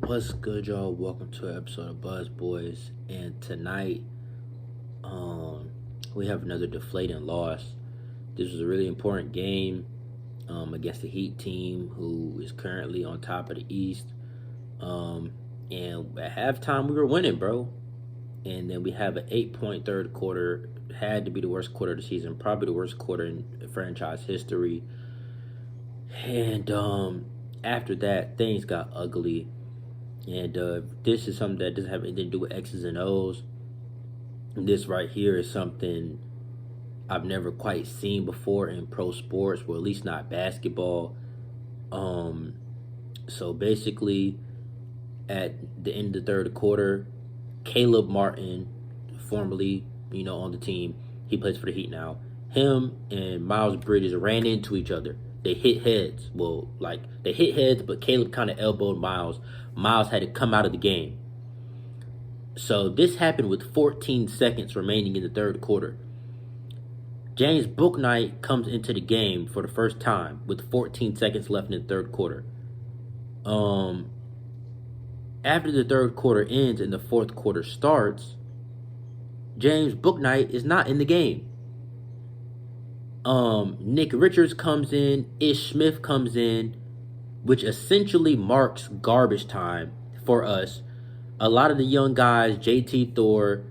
What's good, y'all? Welcome to an episode of Buzz Boys. And tonight, we have another deflating loss. This was a really important game against the Heat team, who is currently on top of the East. And at halftime, we were winning, bro. And then we have an 8-point third quarter. Had to be the worst quarter of the season, probably the worst quarter in franchise history. And after that, things got ugly. And this is something that doesn't have anything to do with X's and O's. This right here is something I've never quite seen before in pro sports, or at least not basketball. So basically, at the end of the third quarter, Caleb Martin, formerly, on the team, he plays for the Heat now. Him and Miles Bridges ran into each other. They hit heads. Well, they hit heads, but Caleb kind of elbowed Miles. Miles had to come out of the game. So this happened with 14 seconds remaining in the third quarter. James Bouknight comes into the game for the first time with 14 seconds left in the third quarter. After the third quarter ends and the fourth quarter starts, James Bouknight is not in the game. Nick Richards comes in, Ish Smith comes in, which essentially marks garbage time for us. A lot of the young guys, JT Thor,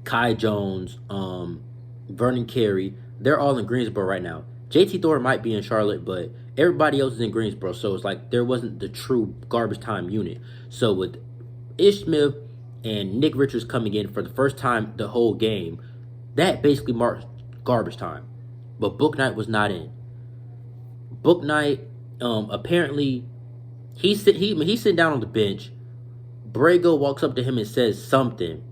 Kai Jones, Vernon Carey, they're all in Greensboro right now. JT Thor might be in Charlotte, but everybody else is in Greensboro, so it's like there wasn't the true garbage time unit. So with Ish Smith and Nick Richards coming in for the first time the whole game, that basically marks garbage time. But Bouknight was not in. Bouknight, apparently, he's sitting down on the bench. Borrego walks up to him and says something.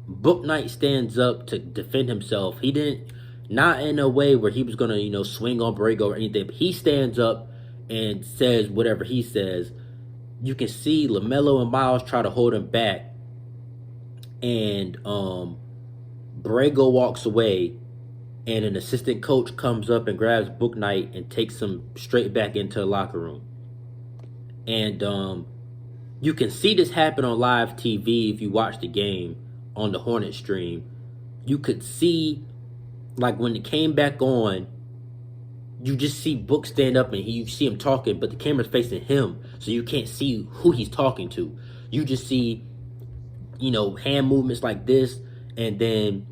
Bouknight stands up to defend himself. He didn't, not in a way where he was gonna, swing on Borrego or anything. But he stands up and says whatever he says. You can see LaMelo and Miles try to hold him back, and Borrego walks away. And an assistant coach comes up and grabs Bouknight and takes him straight back into the locker room. And you can see this happen on live TV if you watch the game on the Hornet stream. You could see, when it came back on, you just see Bouk stand up and you see him talking, but the camera's facing him, so you can't see who he's talking to. You just see, hand movements like this, and then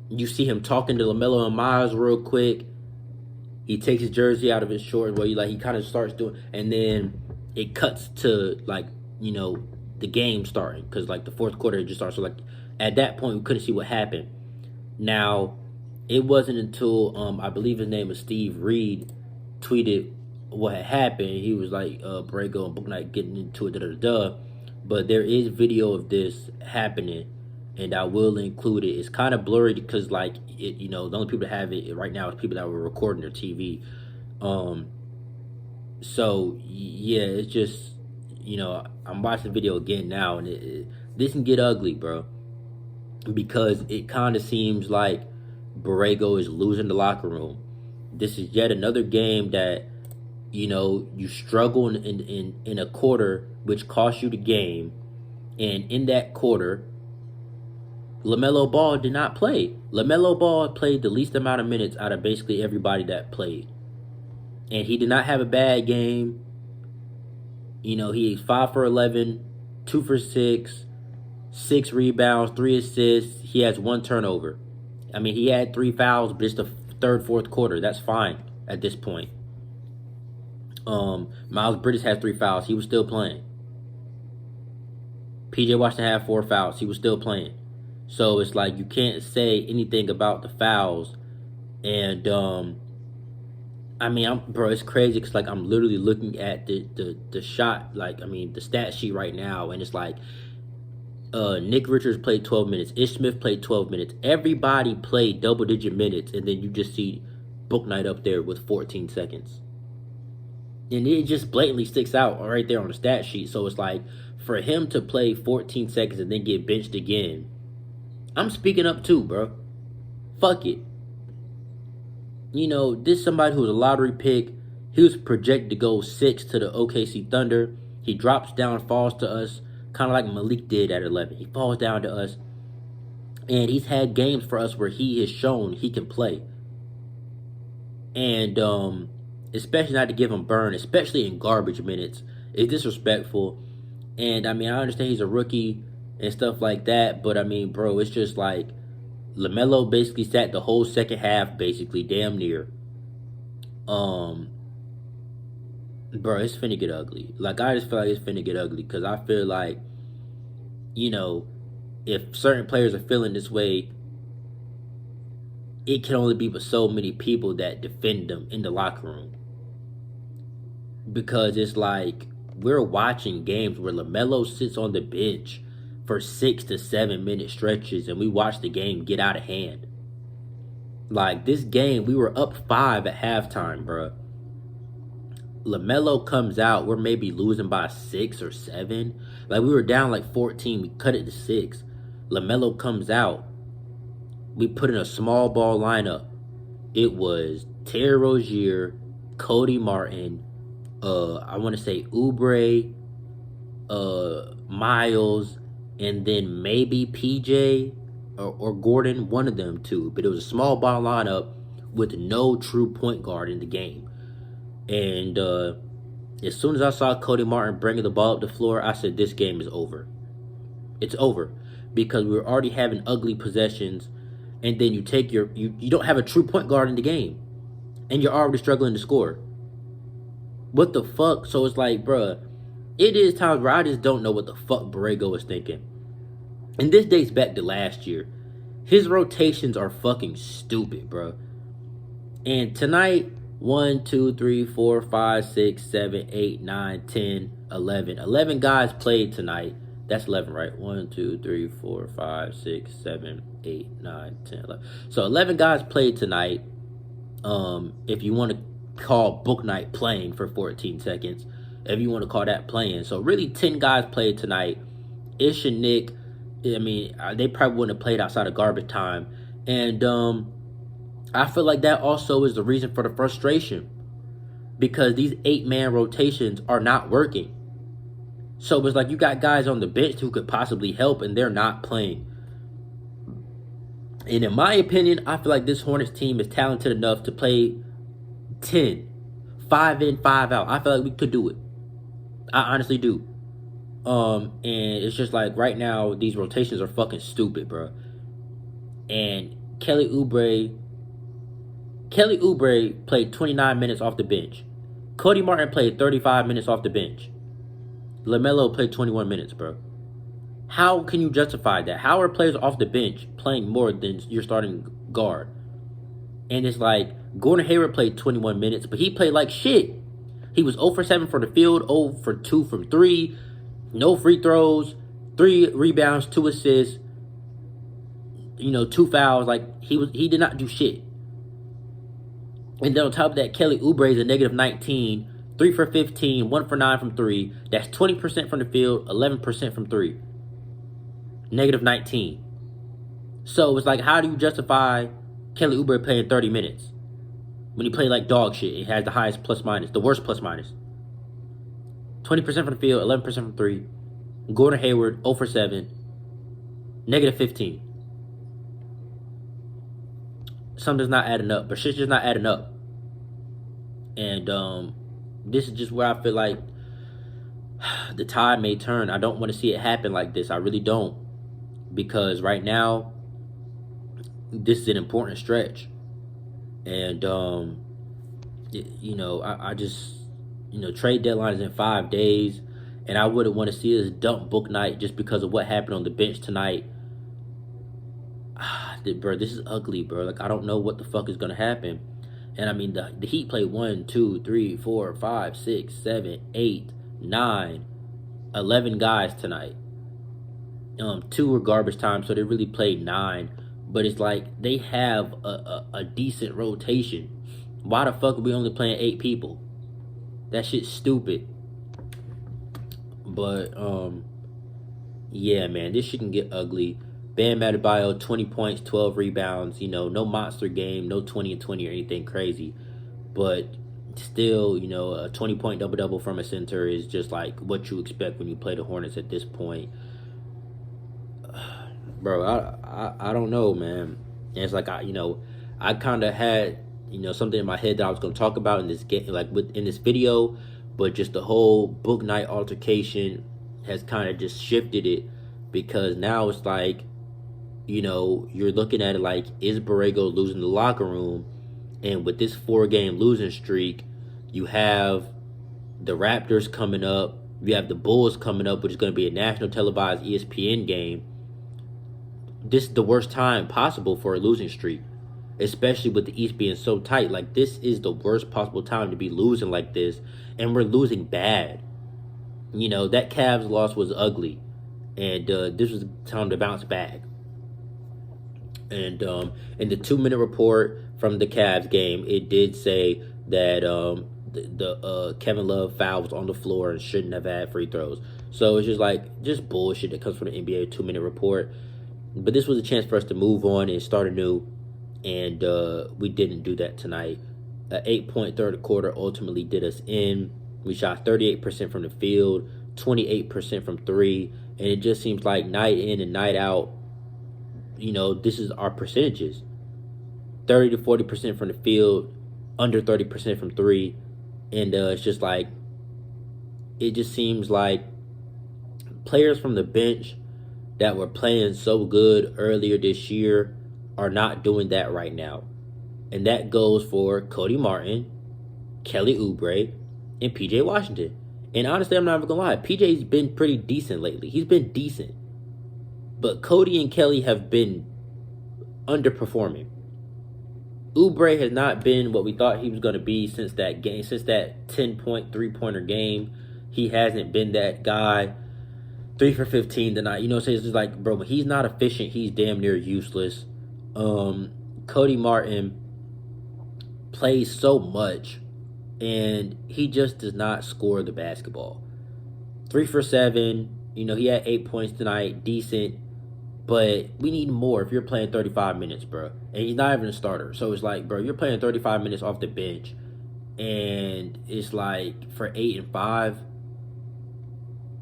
you see him talking to LaMelo and Miles real quick. He takes his jersey out of his shorts, he kind of starts doing, and then it cuts to the game starting, because the fourth quarter just starts. So at that point we couldn't see what happened. Now it wasn't until I believe his name was Steve Reed tweeted what had happened. He was like, Borrego and Bouknight getting into it, but there is video of this happening, and I will include it. It's kind of blurry because, the only people that have it right now is people that were recording their TV. So yeah, it's just, I'm watching the video again now, and this can get ugly, bro, because it kind of seems like Borrego is losing the locker room. This is yet another game that, you struggle in a quarter, which cost you the game, and in that quarter, LaMelo Ball did not play. LaMelo Ball played the least amount of minutes out of basically everybody that played. And he did not have a bad game. He's 5 for 11, 2 for 6, 6 rebounds, 3 assists. He has 1 turnover. I mean, he had 3 fouls, but it's the third, fourth quarter. That's fine at this point. Miles Bridges had 3 fouls. He was still playing. PJ Washington had 4 fouls. He was still playing. So it's you can't say anything about the fouls. And bro, it's crazy because I'm literally looking at the shot, the stat sheet right now, and it's Nick Richards played 12 minutes, Ish Smith played 12 minutes. Everybody played double-digit minutes, and then you just see Bouknight up there with 14 seconds. And it just blatantly sticks out right there on the stat sheet. So it's for him to play 14 seconds and then get benched again, I'm speaking up too, bro. Fuck it. This is somebody who's a lottery pick. He was projected to go 6 to the OKC Thunder. He drops down, falls to us, kind of like Malik did at 11. He falls down to us, and he's had games for us where he has shown he can play. And especially not to give him burn, especially in garbage minutes, is disrespectful. And I mean, I understand he's a rookie and stuff like that, but I mean, bro, it's just like LaMelo basically sat the whole second half, basically, damn near. Bro, it's finna get ugly. Like, I just feel like it's finna get ugly because I feel like, you know, if certain players are feeling this way, it can only be with so many people that defend them in the locker room. Because it's like, we're watching games where LaMelo sits on the bench for 6 to 7 minute stretches and we watch the game get out of hand. Like, this game, we were up 5 at halftime, bro. LaMelo comes out, we're maybe losing by 6 or 7. Like, we were down like 14, we cut it to 6. LaMelo comes out, we put in a small ball lineup. It was Terry Rozier, Cody Martin, I want to say Oubre, Miles, and then maybe PJ or Gordon, one of them two. But it was a small ball lineup with no true point guard in the game. And as soon as I saw Cody Martin bringing the ball up the floor, I said, this game is over. It's over. Because we were already having ugly possessions. And then you take you don't have a true point guard in the game. And you're already struggling to score. What the fuck? So it's like, bruh, it is times where I just don't know what the fuck Borrego is thinking. And this dates back to last year. His rotations are fucking stupid, bruh. And tonight, 1, 2, 3, 4, 5, 6, 7, 8, 9, 10, 11. 11 guys played tonight. That's 11, right? 1, 2, 3, 4, 5, 6, 7, 8, 9, 10, 11. So 11 guys played tonight. If you want to call Bouknight playing for 14 seconds. If you want to call that playing. So really 10 guys played tonight. Ish and Nick, I mean, they probably wouldn't have played outside of garbage time. And I feel like that also is the reason for the frustration. Because these 8-man rotations are not working. So it's like you got guys on the bench who could possibly help and they're not playing. And in my opinion, I feel like this Hornets team is talented enough to play 10. 5 in, 5 out. I feel like we could do it. I honestly do. And it's just like right now, these rotations are fucking stupid, bro. And Kelly Oubre played 29 minutes off the bench. Cody Martin played 35 minutes off the bench. LaMelo played 21 minutes, bro. How can you justify that? How are players off the bench playing more than your starting guard? And it's like, Gordon Hayward played 21 minutes, but he played like shit. He was 0 for 7 from the field, 0 for 2 from 3, no free throws, 3 rebounds, 2 assists, 2 fouls. Like, he did not do shit. And then on top of that, Kelly Oubre is a negative 19, 3 for 15, 1 for 9 from 3. That's 20% from the field, 11% from 3. Negative 19. So it's like, how do you justify Kelly Oubre playing 30 minutes? When he played like dog shit, it has the highest plus minus, the worst plus minus. 20% from the field, 11% from 3. Gordon Hayward, 0 for 7. Negative 15. Something's not adding up, but shit's just not adding up. And this is just where I feel like the tide may turn. I don't want to see it happen like this. I really don't. Because right now, this is an important stretch. And, I just, trade deadline is in 5 days. And I wouldn't want to see us dump Bouknight just because of what happened on the bench tonight. Bro, this is ugly, bro. Like, I don't know what the fuck is going to happen. And, I mean, the Heat played 1, 2, 3, 4, 5, 6, 7, 8, 9, 11 guys tonight. 2 were garbage time, so they really played 9. But it's like they have a decent rotation. Why the fuck are we only playing 8 people? That shit's stupid. But, yeah, man, this shit can get ugly. Bam Adebayo, 20 points, 12 rebounds. No monster game, no 20 and 20 or anything crazy. But Still, a 20-point double-double from a center is just like what you expect when you play the Hornets at this point. Bro, I don't know, man. And it's like I kind of had something in my head that I was going to talk about in this game, like in this video, but just the whole Bouknight altercation has kind of just shifted it, because now it's like you're looking at it like, is Borrego losing the locker room? And with this 4-game losing streak, you have the Raptors coming up, you have the Bulls coming up, which is going to be a national televised ESPN game. This is the worst time possible for a losing streak, especially with the East being so tight. Like, this is the worst possible time to be losing like this, and we're losing bad. That Cavs loss was ugly, and this was time to bounce back. And in the 2-minute report from the Cavs game, it did say that the Kevin Love foul was on the floor and shouldn't have had free throws. So it's just bullshit that comes from the NBA 2-minute report. But this was a chance for us to move on and start anew, and we didn't do that tonight. An 8-point third quarter ultimately did us in. We shot 38% from the field, 28% from three, and it just seems like night in and night out, this is our percentages. 30 to 40% from the field, under 30% from three, and it's just like, it just seems like players from the bench that were playing so good earlier this year are not doing that right now. And that goes for Cody Martin, Kelly Oubre, and PJ Washington. And honestly, I'm not even gonna lie, PJ's been pretty decent lately. He's been decent. But Cody and Kelly have been underperforming. Oubre has not been what we thought he was going to be since that game, since that 10-point three-pointer game. He hasn't been that guy. 3 for 15 tonight. So it's just like, bro, when he's not efficient, he's damn near useless. Cody Martin plays so much, and he just does not score the basketball. 3 for 7. He had 8 points tonight. Decent. But we need more if you're playing 35 minutes, bro. And he's not even a starter. So it's like, bro, you're playing 35 minutes off the bench. And it's like, for 8 and 5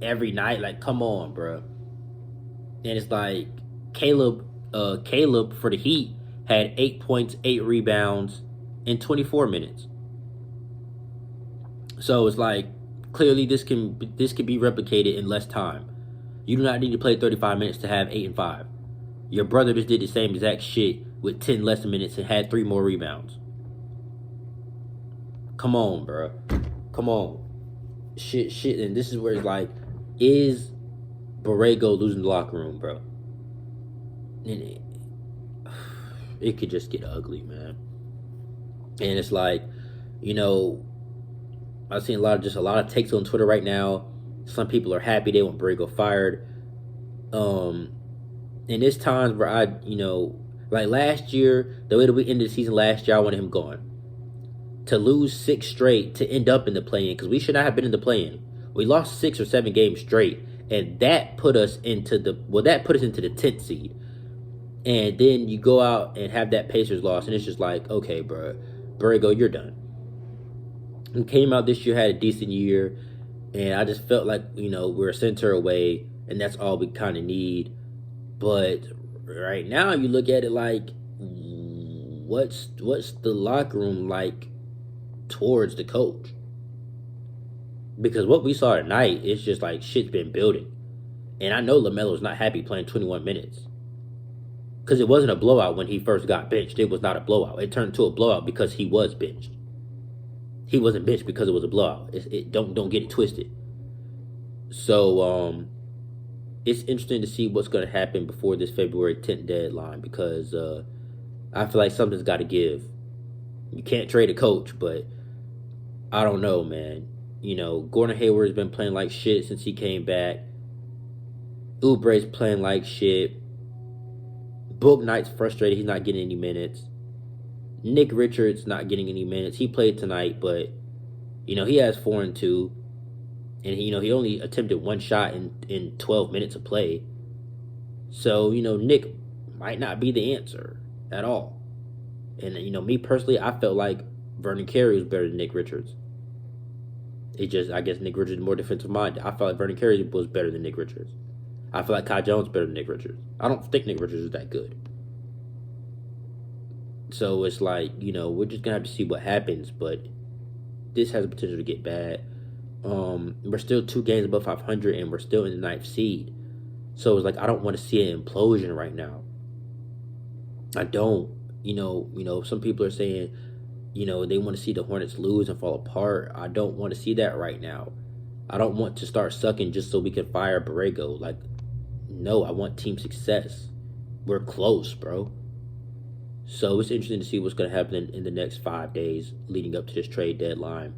every night, like, come on, bro. And it's like, Caleb for the Heat had 8 points, 8 rebounds in 24 minutes. So it's like, clearly this can be replicated in less time. You do not need to play 35 minutes to have 8 and 5. Your brother just did the same exact shit with 10 less minutes and had 3 more rebounds. Come on, bro. Come on. Shit. And this is where it's like, is Borrego losing the locker room, bro? And it could just get ugly, man. And it's like, I've seen a lot of takes on Twitter right now. Some people are happy they want Borrego fired. And there's times where like last year, the way that we ended the season last year, I wanted him gone. To lose 6 straight, to end up in the play-in, because we should not have been in the play-in. We lost 6 or 7 games straight, and that put us into the 10th seed. And then you go out and have that Pacers loss, and it's just like, okay, bro, Borrego, you're done. He came out this year, had a decent year. And I just felt like, we're a center away, and that's all we kind of need. But right now, you look at it like, what's the locker room like towards the coach? Because what we saw tonight, it's just like shit's been building. And I know LaMelo's not happy playing 21 minutes. Because it wasn't a blowout when he first got benched. It was not a blowout. It turned into a blowout because he was benched. He wasn't benched because it was a blowout. Don't get it twisted. So it's interesting to see what's going to happen before this February 10th deadline, because I feel like something's got to give. You can't trade a coach, but I don't know, man. Gordon Hayward's been playing like shit since he came back. Oubre's playing like shit. Bouknight's frustrated. He's not getting any minutes. Nick Richards not getting any minutes. He played tonight, but he has 4 and 2, and he only attempted 1 shot in 12 minutes of play. So Nick might not be the answer at all. And me personally, I felt like Vernon Carey was better than Nick Richards. I guess Nick Richards is more defensive minded. I felt like Vernon Carey was better than Nick Richards. I feel like Kai Jones is better than Nick Richards. I don't think Nick Richards is that good. So it's like, we're just gonna have to see what happens, but this has the potential to get bad. We're still 2 games above 500, and we're still in the 9th seed. So it's like, I don't want to see an implosion right now. I don't. Some people are saying, they want to see the Hornets lose and fall apart. I don't want to see that right now. I don't want to start sucking just so we can fire Borrego. Like, no, I want team success. We're close, bro. So it's interesting to see what's going to happen in the next 5 days leading up to this trade deadline.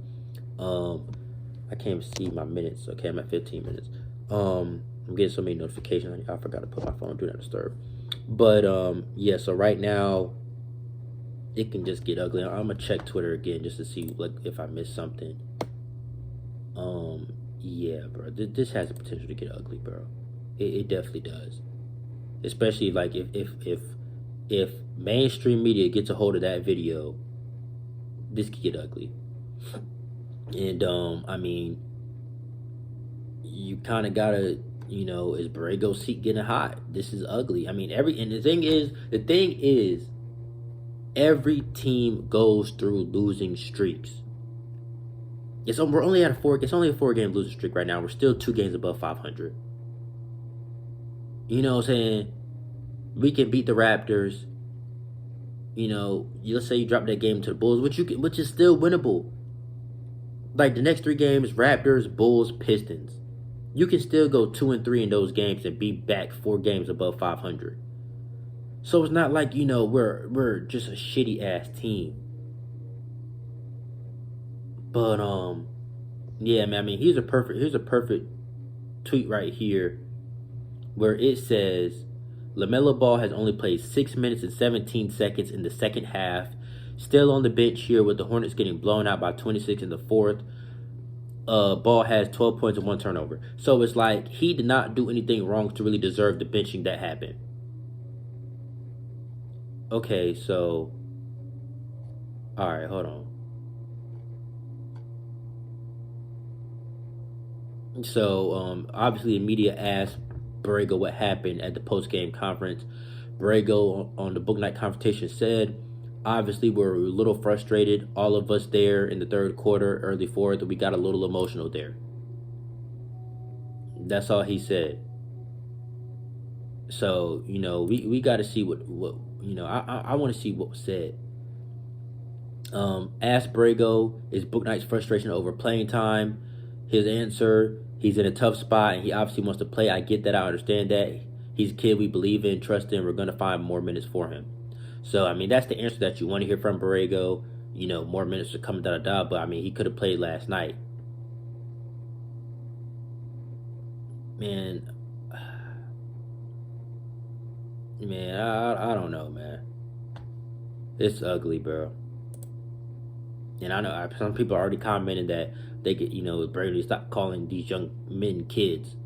I can't see my minutes. Okay, I'm at 15 minutes. I'm getting so many notifications. I forgot to put my phone on Do Not Disturb. But, yeah, so right now, it can just get ugly. I'm going to check Twitter again just to see if I missed something. Yeah, bro. This has the potential to get ugly, bro. It definitely does. Especially, like, if mainstream media gets a hold of that video, this could get ugly. And, I mean, you kind of got to, is Borrego's seat getting hot? This is ugly. I mean, and the thing is, every team goes through losing streaks. We're only at it's only a 4-game losing streak right now. We're still 2 games above 500. You know what I'm saying? We can beat the Raptors. Let's say you drop that game to the Bulls, which is still winnable. Like the next 3 games, Raptors, Bulls, Pistons. You can still go 2-3 in those games and be back 4 games above 500. So it's not like, we're just a shitty ass team. But yeah, man, I mean, here's a perfect tweet right here where it says LaMelo Ball has only played 6 minutes and 17 seconds in the second half. Still on the bench here with the Hornets getting blown out by 26 in the fourth. Ball has 12 points and 1 turnover. So it's like he did not do anything wrong to really deserve the benching that happened. Okay, so all right, hold on. So obviously the media asked Borrego what happened at the post-game conference. Borrego on the Bouknight confrontation said, obviously we're a little frustrated. All of us there in the third quarter, early fourth, we got a little emotional there. That's all he said. So, we got to see what I want to see what was said. Asked Borrego, is Bouknight's frustration over playing time? His answer, he's in a tough spot and he obviously wants to play. I get that. I understand that. He's a kid we believe in, trust in. We're going to find more minutes for him. So, I mean, that's the answer that you want to hear from Borrego. More minutes are coming, but, I mean, he could have played last night. Man, I don't know, man. It's ugly, bro. And I know some people are already commenting that they get, Brady, stop calling these young men kids.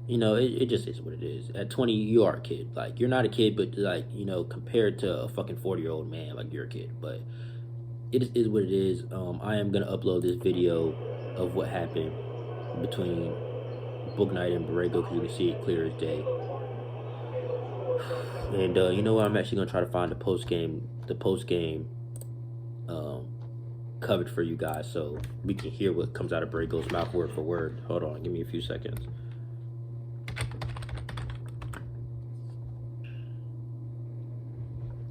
It just is what it is. At 20, you are a kid. Like, you're not a kid, but, like, compared to a fucking 40-year-old man, like, you're a kid. But it is what it is. I am going to upload this video of what happened between Bouknight and Borrego because you can see it clear as day. And, you know what? I'm actually going to try to find the post-game coverage for you guys so we can hear what comes out of Borrego's mouth word for word. Hold on, give me a few seconds.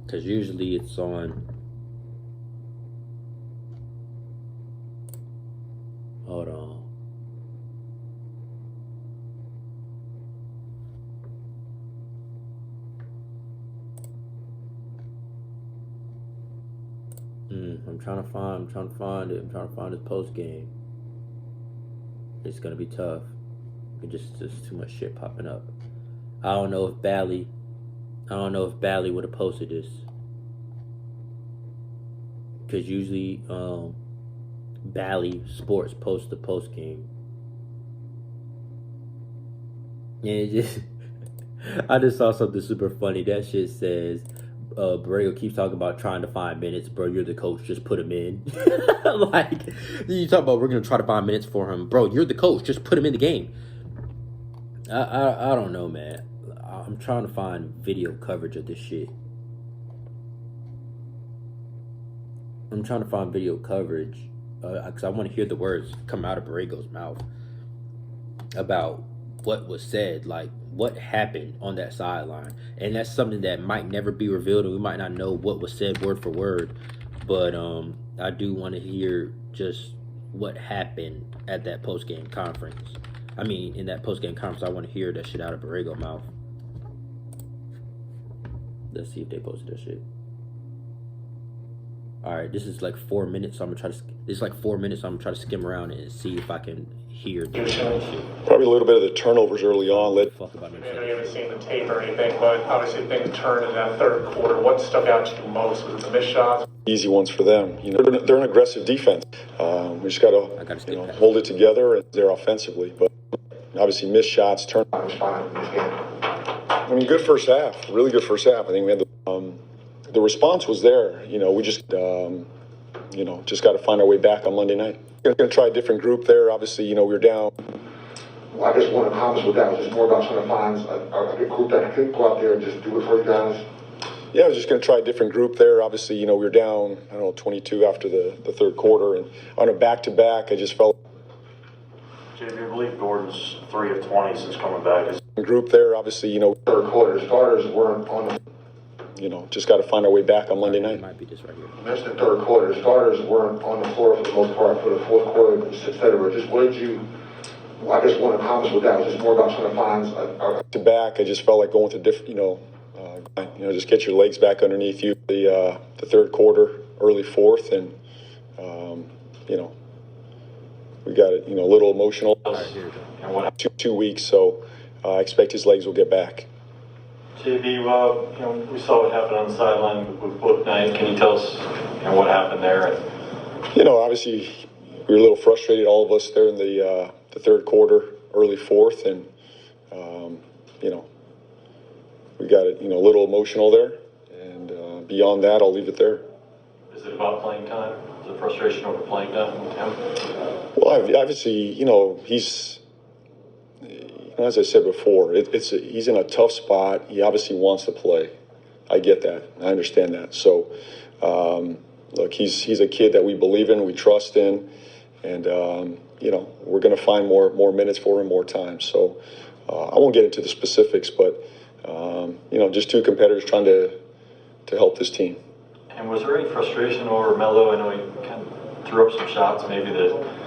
Because usually it's on. Hold on. I'm trying to find it. I'm trying to find his post game. It's gonna be tough. Just too much shit popping up. I don't know if Bally would have posted this. Cause usually Bally Sports posts the post game. And I just saw something super funny. That shit says Borrego keeps talking about trying to find minutes. Bro, you're the coach. Just put him in. Like, you talk about we're going to try to find minutes for him. Bro, you're the coach. Just put him in the game. I don't know, man. I'm trying to find video coverage of this shit. I'm trying to find video coverage because I want to hear the words come out of Borrego's mouth about what was said, like what happened on that sideline. And that's something that might never be revealed, and we might not know what was said word for word. But I do want to hear just what happened at that post-game conference. I mean, in that post-game conference, I want to hear that shit out of Borrego's mouth. Let's see if they posted that shit. All right, this is like 4 minutes, so I'm gonna try to. It's like 4 minutes, so I'm gonna try to skim around and see if I can hear this shit. Probably a little bit of the turnovers early on. Fuck about it. I know you haven't seen the tape or anything, but obviously things turned in that third quarter. What stuck out to you most? Was it the missed shots? Easy ones for them. You know, they're an aggressive defense. We just gotta hold it together and they're offensively, but obviously missed shots, turnovers. I mean, good first half. Really good first half. I think we had the response was there. You know, we just just got to find our way back on Monday night. We're going to try a different group there. Obviously, you know, we were down. Well, I guess one of the comments with that was just more about trying to find a good group that could go out there and just do it for you guys. Yeah, I was just going to try a different group there. Obviously, you know, we were down, 22 after the third quarter. And on a back-to-back, I just felt... JB, I believe Gordon's 3 of 20 since coming back. Group there, obviously, you know... Third quarter, the starters weren't on the... just got to find our way back on Monday night. It might be this right here. You mentioned the third quarter. The starters weren't on the floor for the most part for the fourth quarter, etc. Just what did you... Well, I guess one of the comments with that was just more about trying to find... To back, I just felt like going to different, just get your legs back underneath you. The third quarter, early fourth, and, we got it, a little emotional. And what 2 weeks, so I expect his legs will get back. JB, we saw what happened on the sideline with Bouknight. Can you tell us, what happened there? Obviously, we were a little frustrated, all of us there in the third quarter, early fourth, and we got it, a little emotional there. And beyond that, I'll leave it there. Is it about playing time? Is it frustration over playing time with him? Well, obviously, he's. As I said before, he's in a tough spot. He obviously wants to play. I get that. I understand that. So, look, he's a kid that we believe in, we trust in, and we're going to find more minutes for him, more time. So, I won't get into the specifics, but just two competitors trying to help this team. And was there any frustration over Melo? I know he kind of threw up some shots, maybe that.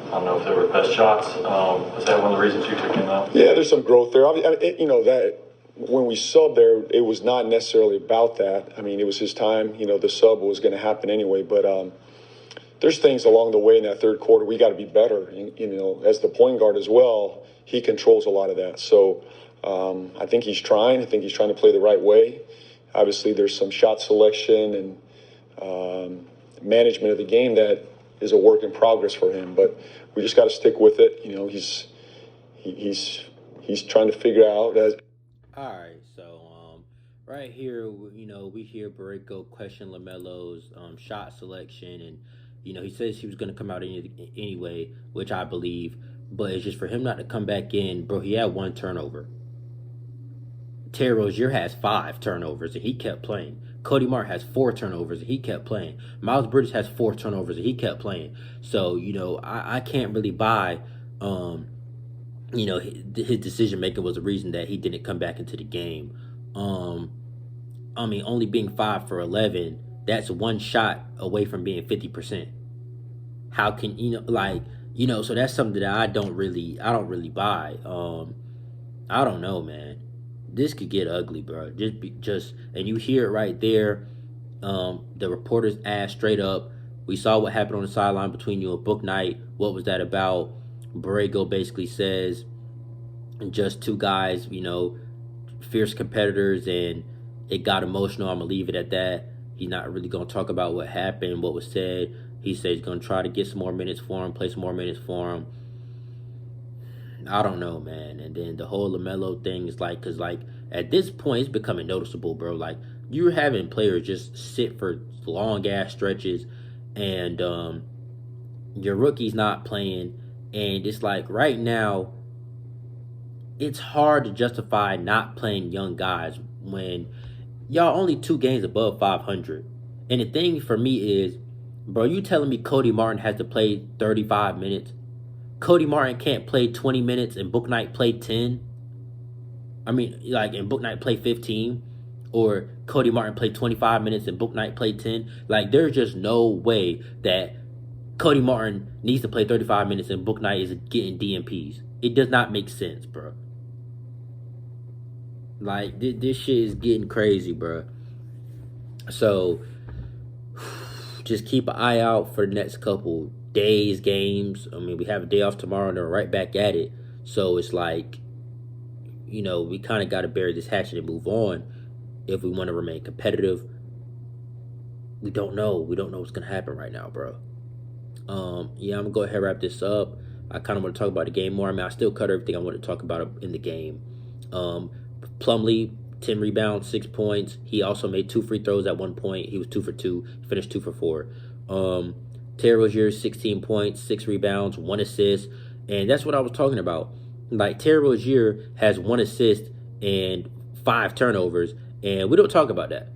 I don't know if they were the best shots. Was that one of the reasons you took him out? Yeah, there's some growth there. That when we subbed there, it was not necessarily about that. I mean, it was his time. The sub was going to happen anyway. But there's things along the way in that third quarter we got to be better. As the point guard as well, he controls a lot of that. So I think he's trying. I think he's trying to play the right way. Obviously, there's some shot selection and management of the game that is a work in progress for him, but we just got to stick with it. He's trying to figure out. All right, so right here, we hear Borrego question LaMelo's shot selection, and he says he was going to come out anyway, which I believe, but it's just for him not to come back in, bro. He had 1 turnover. Terry Rozier has 5 turnovers, and he kept playing. Cody Martin has 4 turnovers, and he kept playing. Miles Bridges has 4 turnovers, and he kept playing. So, I can't really buy, his decision-making was the reason that he didn't come back into the game. Only being 5 for 11, that's 1 shot away from being 50%. How can, so that's something that I don't really buy. I don't know, man. This could get ugly, bro. And you hear it right there. The reporters asked straight up, we saw what happened on the sideline between you and Bouknight. What was that about? Borrego basically says, just 2 guys, fierce competitors, and it got emotional. I'm going to leave it at that. He's not really going to talk about what happened, what was said. He says he's going to try to get some more minutes for him, play some more minutes for him. I don't know, man. And then the whole LaMelo thing is because at this point, it's becoming noticeable, bro. Like, you're having players just sit for long ass stretches, and your rookie's not playing, and it's like right now, it's hard to justify not playing young guys when y'all only 2 games above 500. And the thing for me is, bro, you telling me Cody Martin has to play 35 minutes? Cody Martin can't play 20 minutes and Bouknight play 10? I mean, like, and Bouknight play 15? Or Cody Martin play 25 minutes and Bouknight play 10? Like, there's just no way that Cody Martin needs to play 35 minutes and Bouknight is getting DMPs. It does not make sense, bro. Like, this shit is getting crazy, bro. So, just keep an eye out for the next couple days, games. I mean, we have a day off tomorrow and they're right back at it. So, it's like, you know, we kind of got to bury this hatchet and move on if we want to remain competitive. We don't know. We don't know what's going to happen right now, bro. Yeah, I'm going to go ahead and wrap this up. I kind of want to talk about the game more. I mean, I still cut everything I want to talk about in the game. Plumlee, 10 rebounds, 6 points. He also made 2 free throws at one point. He was 2 for 2. He finished 2 for 4. Terry Rozier, 16 points, 6 rebounds, 1 assist. And that's what I was talking about. Like, Terry Rozier has 1 assist and 5 turnovers, and we don't talk about that.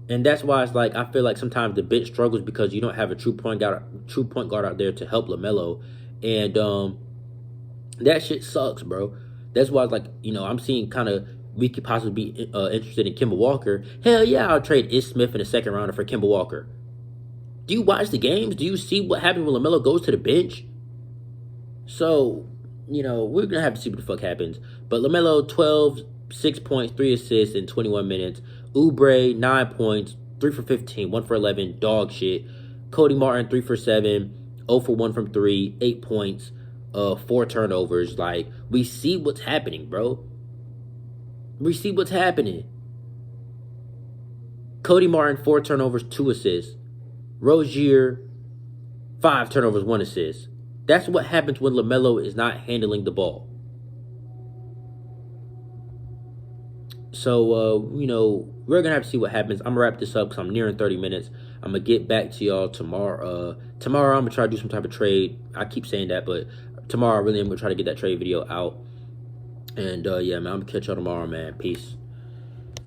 And that's why it's like, I feel like sometimes the bench struggles because you don't have a true point guard out there to help LaMelo. And that shit sucks, bro. That's why it's like, you know, I'm seeing kind of we could possibly be interested in Kemba Walker. Hell yeah, I'll trade Ish Smith in the second rounder for Kemba Walker. Do you watch the games? Do you see what happens when LaMelo goes to the bench? So, you know, we're going to have to see what the fuck happens. But LaMelo, 12, 6 points, 3 assists in 21 minutes. Oubre, 9 points, 3 for 15, 1 for 11, dog shit. Cody Martin, 3 for 7, 0 for 1 from 3, 8 points, 4 turnovers. Like, we see what's happening, bro. We see what's happening. Cody Martin, 4 turnovers, 2 assists. Rozier, 5 turnovers, 1 assist. That's what happens when LaMelo is not handling the ball. So, you know, we're going to have to see what happens. I'm going to wrap this up because I'm nearing 30 minutes. I'm going to get back to y'all tomorrow. Tomorrow, I'm going to try to do some type of trade. I keep saying that, but tomorrow, I really am going to try to get that trade video out. And, yeah, man, I'm going to catch y'all tomorrow, man. Peace.